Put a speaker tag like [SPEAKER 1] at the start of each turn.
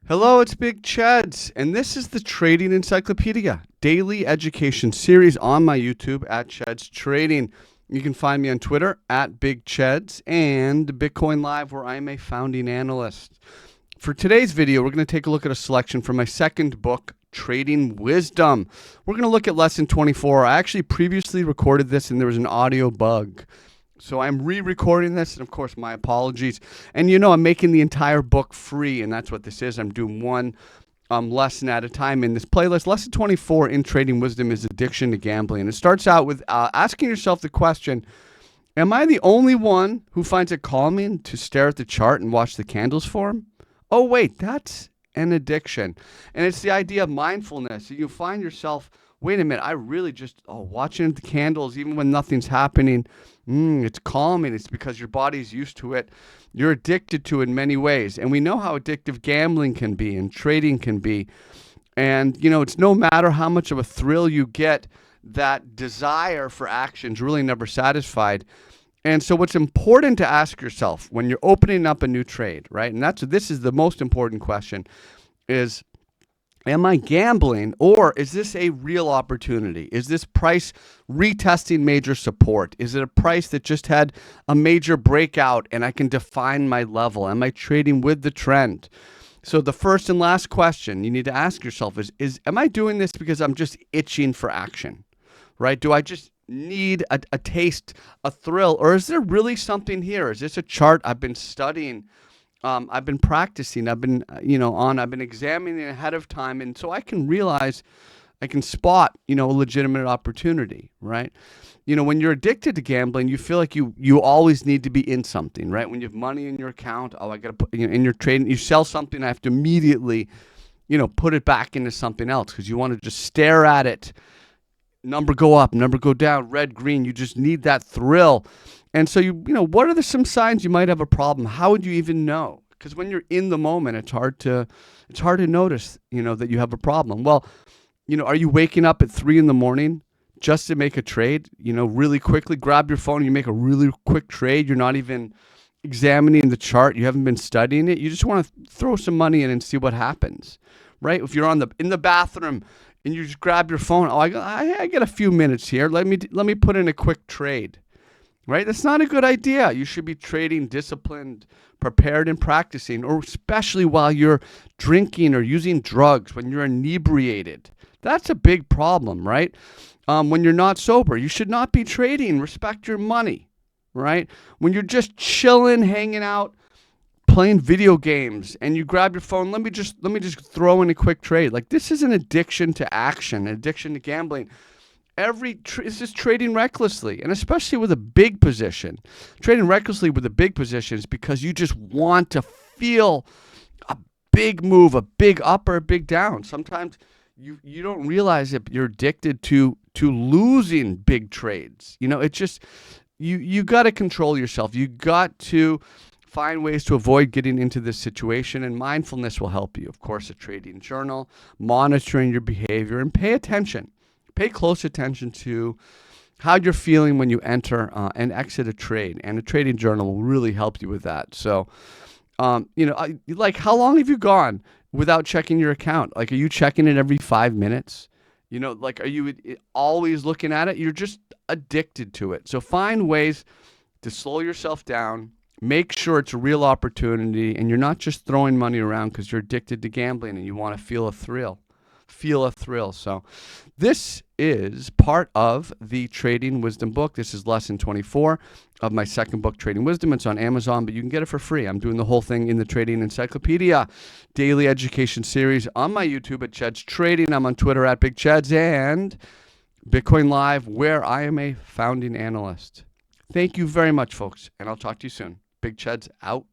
[SPEAKER 1] Hello, it's Big Cheds, and this is the Trading Encyclopedia Daily Education series on my YouTube at Cheds Trading. You can find me on Twitter at Big Cheds and Bitcoin Live, where I am a founding analyst. For today's video, we're going to take a look at a selection from my second book, Trading Wisdom. We're going to look at lesson 24. I actually previously recorded this, and there was an audio bug. So I'm re-recording this, and of course, my apologies. And I'm making the entire book free, and that's what this is. I'm doing one lesson at a time in this playlist. Lesson 24 in Trading Wisdom is addiction to gambling. And it starts out with asking yourself the question, am I the only one who finds it calming to stare at the chart and watch the candles form? Oh, wait, that's an addiction. And it's the idea of mindfulness. You find yourself, wait a minute, I really just watching the candles even when nothing's happening. It's calming. It's because your body's used to it. You're addicted to it in many ways. And we know how addictive gambling can be and trading can be. And, it's no matter how much of a thrill you get, that desire for action is really never satisfied. And so what's important to ask yourself when you're opening up a new trade, right? And this is the most important question is, am I gambling, or is this a real opportunity? Is this price retesting major support? Is it a price that just had a major breakout and I can define my level? Am I trading with the trend? So the first and last question you need to ask yourself is am I doing this because I'm just itching for action, right? Do I just need a taste, a thrill, or is there really something here? Is this a chart I've been studying? I've been practicing, I've been examining ahead of time. And so I can realize, I can spot, a legitimate opportunity, right? When you're addicted to gambling, you feel like you always need to be in something, right? When you have money in your account, I got to put, in your trading, you sell something, I have to immediately, put it back into something else because you want to just stare at it. Number go up, number go down, red, green. You just need that thrill. And so, what are some signs you might have a problem? How would you even know? Because when you're in the moment, it's hard to notice, that you have a problem. Well, are you waking up at 3 a.m. just to make a trade? Really quickly grab your phone and you make a really quick trade. You're not even examining the chart. You haven't been studying it. You just want to throw some money in and see what happens, right? If you're in the bathroom and you just grab your phone, I got a few minutes here. Let me put in a quick trade. Right? That's not a good idea. You should be trading disciplined, prepared, and practicing, or especially while you're drinking or using drugs, when you're inebriated. That's a big problem, right? When you're not sober, you should not be trading. Respect your money, right? When you're just chilling, hanging out, playing video games, and you grab your phone, let me just throw in a quick trade. Like, this is an addiction to action, an addiction to gambling. It's just trading recklessly, and especially with a big position. Trading recklessly with a big position is because you just want to feel a big move, a big up or a big down. Sometimes you don't realize that you're addicted to losing big trades. It just you got to control yourself. You got to find ways to avoid getting into this situation, and mindfulness will help you. Of course, a trading journal, monitoring your behavior, and pay attention. Pay close attention to how you're feeling when you enter and exit a trade, and a trading journal will really help you with that. So, like, how long have you gone without checking your account? Like, are you checking it every 5 minutes? Like, are you always looking at it? You're just addicted to it. So find ways to slow yourself down, make sure it's a real opportunity, and you're not just throwing money around because you're addicted to gambling and you want to feel a thrill. So this is part of the Trading Wisdom book. This is lesson 24 of my second book, Trading Wisdom. It's on Amazon, but you can get it for free. I'm doing the whole thing in the Trading Encyclopedia Daily Education series on my YouTube at Cheds Trading. I'm on Twitter at Big Cheds and Bitcoin Live, where I am a founding analyst. Thank you very much, folks, and I'll talk to you soon. Big Cheds out.